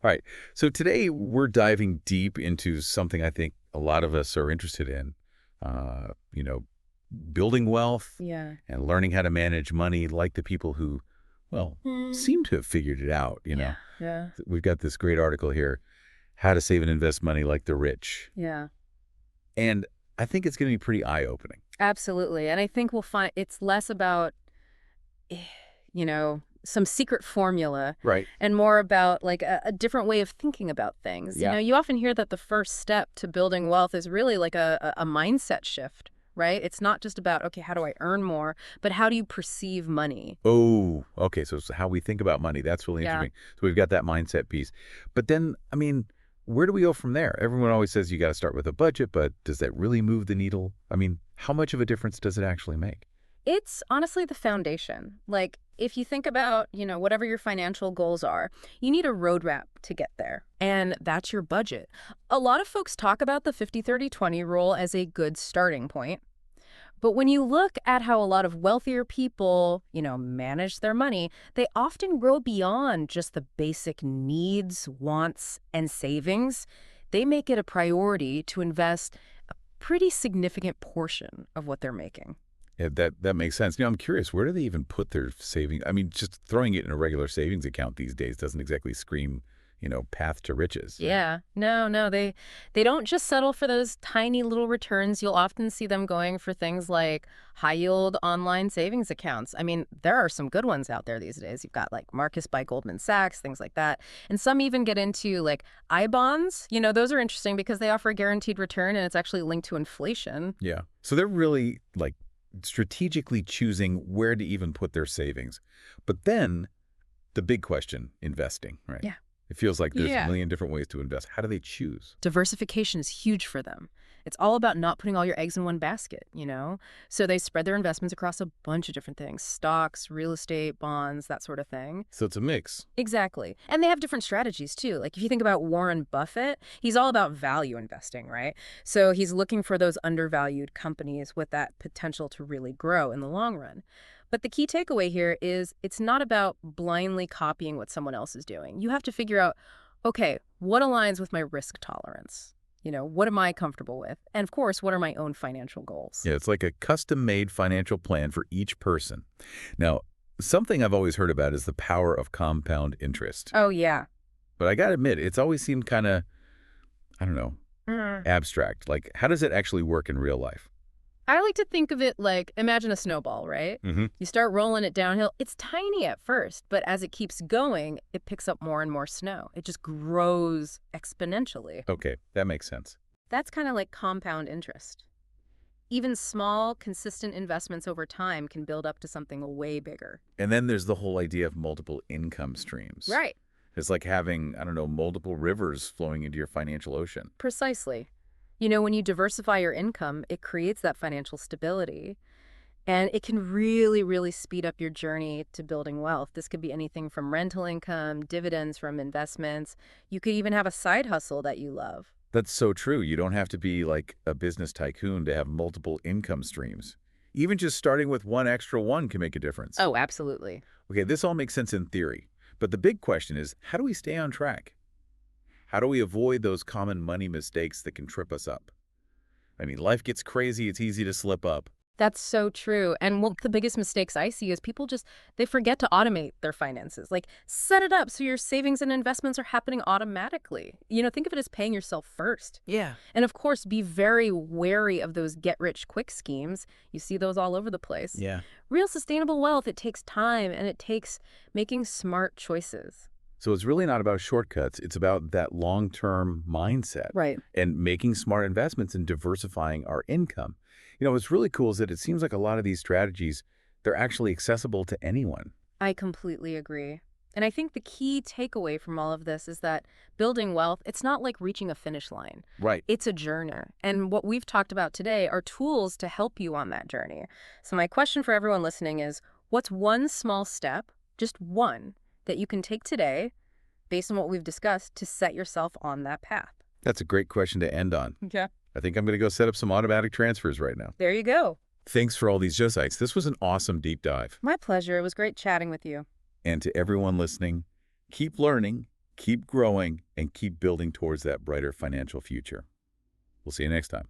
All right. So today we're diving deep into something I think a lot of us are interested in, uh, you know, building wealth Yeah. and learning how to manage money like the people who, well, Mm. seem to have figured it out, Yeah. Yeah. We've got this great article here, How to Save and Invest Money Like the Rich. Yeah. And I think it's going to be pretty eye-opening. Absolutely. And I think we'll find it's less about, eh, some secret formula Right. and more about like a different way of thinking about things. Yeah. You often hear that the first step to building wealth is really like a mindset shift, right? It's not just about, okay, how do I earn more, but how do you perceive money? Oh, okay. So it's how we think about money. That's really Yeah. interesting. So we've got that mindset piece. But then, I mean, where do we go from there? Everyone always says you got to start with a budget, but does that really move the needle? I mean, how much of a difference does it actually make? It's honestly the foundation. Like, if you think about, whatever your financial goals are, you need a roadmap to get there. And that's your budget. A lot of folks talk about the 50-30-20 rule as a good starting point. But when you look at how a lot of wealthier people, manage their money, they often grow beyond just the basic needs, wants, and savings. They make it a priority to invest a pretty significant portion of what they're making. Yeah, that makes sense. I'm curious, where do they even put their savings? I mean, just throwing it in a regular savings account these days doesn't exactly scream, path to riches. Yeah. No, they don't just settle for those tiny little returns. You'll often see them going for things like high yield online savings accounts. I mean, there are some good ones out there these days. You've got like Marcus by Goldman Sachs, things like that. And some even get into like I bonds. Those are interesting because they offer a guaranteed return and it's actually linked to inflation. Yeah. So they're really like strategically choosing where to even put their savings. But then the big question, investing, right? Yeah. It feels like there's a Yeah. million different ways to invest. How do they choose? Diversification is huge for them. It's all about not putting all your eggs in one basket. So they spread their investments across a bunch of different things, stocks, real estate, bonds, that sort of thing. So it's a mix. Exactly. And they have different strategies too. Like if you think about Warren Buffett, he's all about value investing, right? So he's looking for those undervalued companies with that potential to really grow in the long run. But the key takeaway here is it's not about blindly copying what someone else is doing. You have to figure out, okay, what aligns with my risk tolerance? What am I comfortable with? And of course, what are my own financial goals? Yeah, it's like a custom-made financial plan for each person. Now, something I've always heard about is the power of compound interest. Oh, yeah. But I got to admit, it's always seemed kind of, I don't know, abstract. Like, how does it actually work in real life? I like to think of it like, imagine a snowball, right? Mm-hmm. You start rolling it downhill. It's tiny at first, but as it keeps going, it picks up more and more snow. It just grows exponentially. Okay, that makes sense. That's kind of like compound interest. Even small, consistent investments over time can build up to something way bigger. And then there's the whole idea of multiple income streams. Right. It's like having, I don't know, multiple rivers flowing into your financial ocean. Precisely. When you diversify your income, it creates that financial stability. And it can really, really speed up your journey to building wealth. This could be anything from rental income, dividends from investments. You could even have a side hustle that you love. That's so true. You don't have to be like a business tycoon to have multiple income streams. Even just starting with one extra one can make a difference. Oh, absolutely. Okay, this all makes sense in theory. But the big question is, how do we stay on track? How do we avoid those common money mistakes that can trip us up? I mean, life gets crazy. It's easy to slip up. That's so true. And one of the biggest mistakes I see is people they forget to automate their finances. Like, set it up so your savings and investments are happening automatically. Think of it as paying yourself first. Yeah. And of course, be very wary of those get-rich-quick schemes. You see those all over the place. Yeah. Real sustainable wealth, it takes time and it takes making smart choices. So it's really not about shortcuts. It's about that long-term mindset. Right. And making smart investments and diversifying our income. What's really cool is that it seems like a lot of these strategies, they're actually accessible to anyone. I completely agree. And I think the key takeaway from all of this is that building wealth, it's not like reaching a finish line. Right. It's a journey. And what we've talked about today are tools to help you on that journey. So my question for everyone listening is, what's one small step, just one, that you can take today, based on what we've discussed, to set yourself on that path? That's a great question to end on. Okay. I think I'm going to go set up some automatic transfers right now. There you go. Thanks for all these insights. This was an awesome deep dive. My pleasure. It was great chatting with you. And to everyone listening, keep learning, Keep growing and keep building towards that brighter financial future. We'll see you next time.